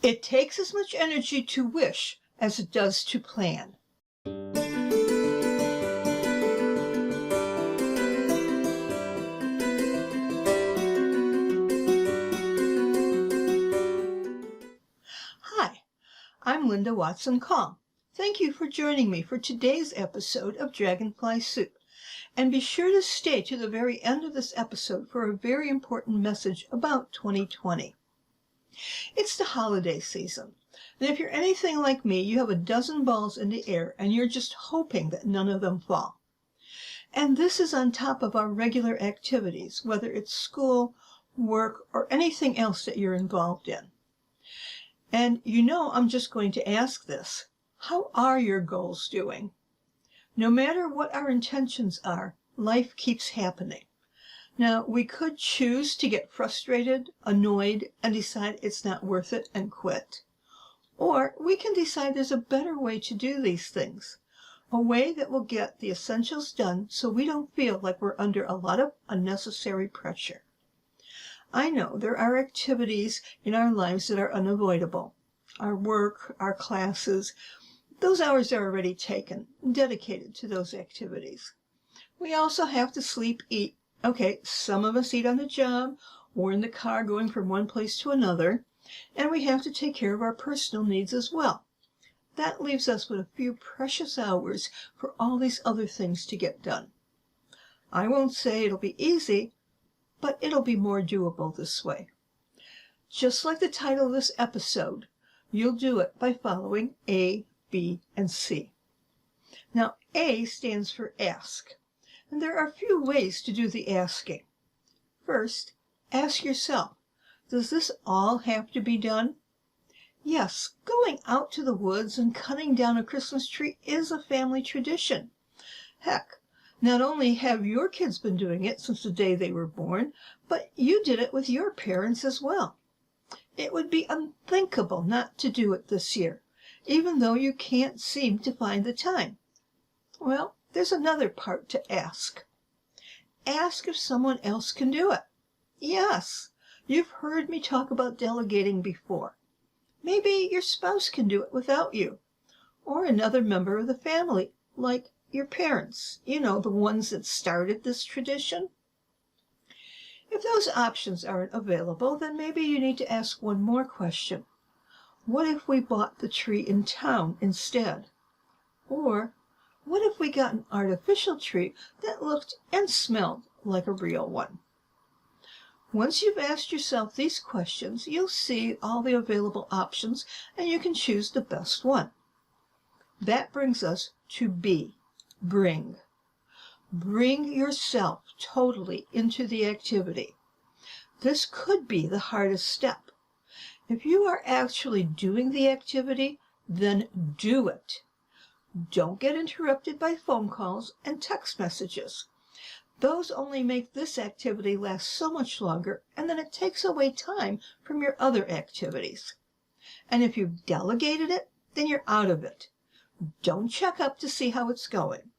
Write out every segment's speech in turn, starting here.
It takes as much energy to wish as it does to plan. Hi, I'm Linda Watson-Kong. Thank you for joining me for today's episode of Dragonfly Soup. And be sure to stay to the very end of this episode for a very important message about 2020. It's the holiday season, and if you're anything like me, you have a dozen balls in the air and you're just hoping that none of them fall. And this is on top of our regular activities, whether it's school, work, or anything else that you're involved in. And you know I'm just going to ask this: how are your goals doing? No matter what our intentions are, life keeps happening. Now, we could choose to get frustrated, annoyed, and decide it's not worth it and quit. Or we can decide there's a better way to do these things, a way that will get the essentials done so we don't feel like we're under a lot of unnecessary pressure. I know there are activities in our lives that are unavoidable. Our work, our classes, those hours are already taken, dedicated to those activities. We also have to sleep, eat. Okay, some of us eat on the job or in the car going from one place to another, and we have to take care of our personal needs as well. That leaves us with a few precious hours for all these other things to get done. I won't say it'll be easy, but it'll be more doable this way. Just like the title of this episode, you'll do it by following A, B, and C. Now, A stands for ask. And there are a few ways to do the asking. First, ask yourself, does this all have to be done? Yes, going out to the woods and cutting down a Christmas tree is a family tradition. Heck, not only have your kids been doing it since the day they were born, but you did it with your parents as well. It would be unthinkable not to do it this year, even though you can't seem to find the time. Well, there's another part to ask. Ask if someone else can do it. Yes, you've heard me talk about delegating before. Maybe your spouse can do it without you, or another member of the family, like your parents, the ones that started this tradition. If those options aren't available, then maybe you need to ask one more question. What if we bought the tree in town instead? Or what if we got an artificial tree that looked and smelled like a real one? Once you've asked yourself these questions, you'll see all the available options and you can choose the best one. That brings us to B, bring. Bring yourself totally into the activity. This could be the hardest step. If you are actually doing the activity, then do it. Don't get interrupted by phone calls and text messages. Those only make this activity last so much longer, and then it takes away time from your other activities. And if you've delegated it, then you're out of it. Don't check up to see how it's going.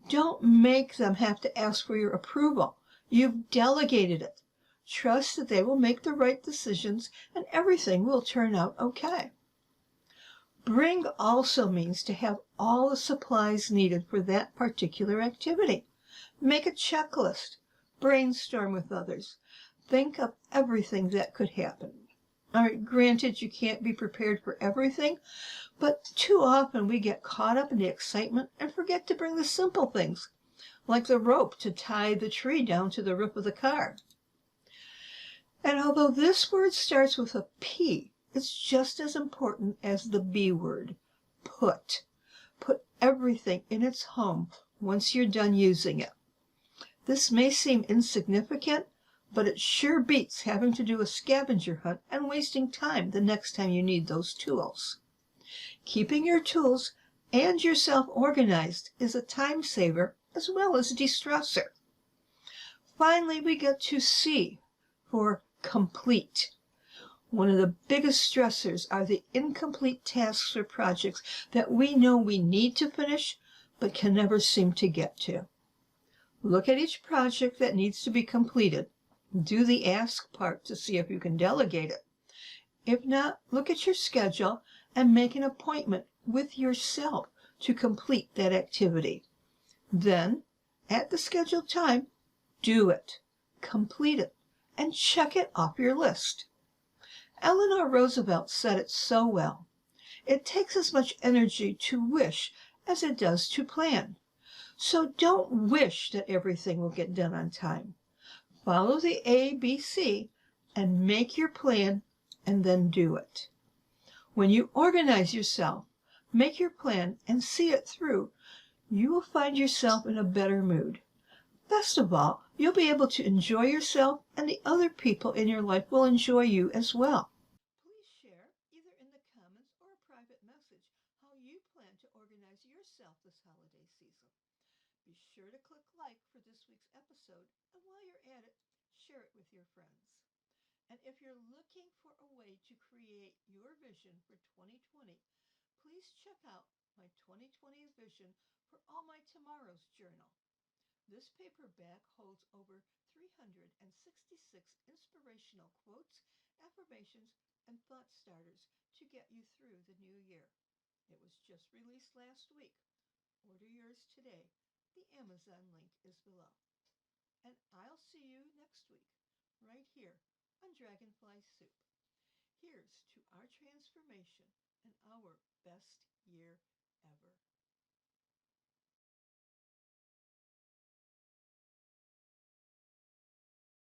Don't make them have to ask for your approval. You've delegated it. Trust that they will make the right decisions and everything will turn out okay. Bring also means to have all the supplies needed for that particular activity. Make a checklist. Brainstorm with others. Think of everything that could happen. All right, granted, you can't be prepared for everything, but too often we get caught up in the excitement and forget to bring the simple things, like the rope to tie the tree down to the roof of the car. And although this word starts with a P, it's just as important as the B word, put. Put everything in its home once you're done using it. This may seem insignificant, but it sure beats having to do a scavenger hunt and wasting time the next time you need those tools. Keeping your tools and yourself organized is a time saver as well as a de-stressor. Finally, we get to C for complete. One of the biggest stressors are the incomplete tasks or projects that we know we need to finish but can never seem to get to. Look at each project that needs to be completed. Do the ask part to see if you can delegate it. If not, look at your schedule and make an appointment with yourself to complete that activity. Then, at the scheduled time, do it, complete it, and check it off your list. Eleanor Roosevelt said it so well. It takes as much energy to wish as it does to plan. So don't wish that everything will get done on time. Follow the ABC and make your plan and then do it. When you organize yourself, make your plan, and see it through, you will find yourself in a better mood. Best of all, you'll be able to enjoy yourself, and the other people in your life will enjoy you as well. Please share, either in the comments or a private message, how you plan to organize yourself this holiday season. Be sure to click like for this week's episode, and while you're at it, share it with your friends. And if you're looking for a way to create your vision for 2020, please check out my 2020 vision for all my tomorrow's journal. This paperback holds over 366 inspirational quotes, affirmations, and thought starters to get you through the new year. It was just released last week. Order yours today. The Amazon link is below. And I'll see you next week, right here on Dragonfly Soup. Here's to our transformation and our best year ever.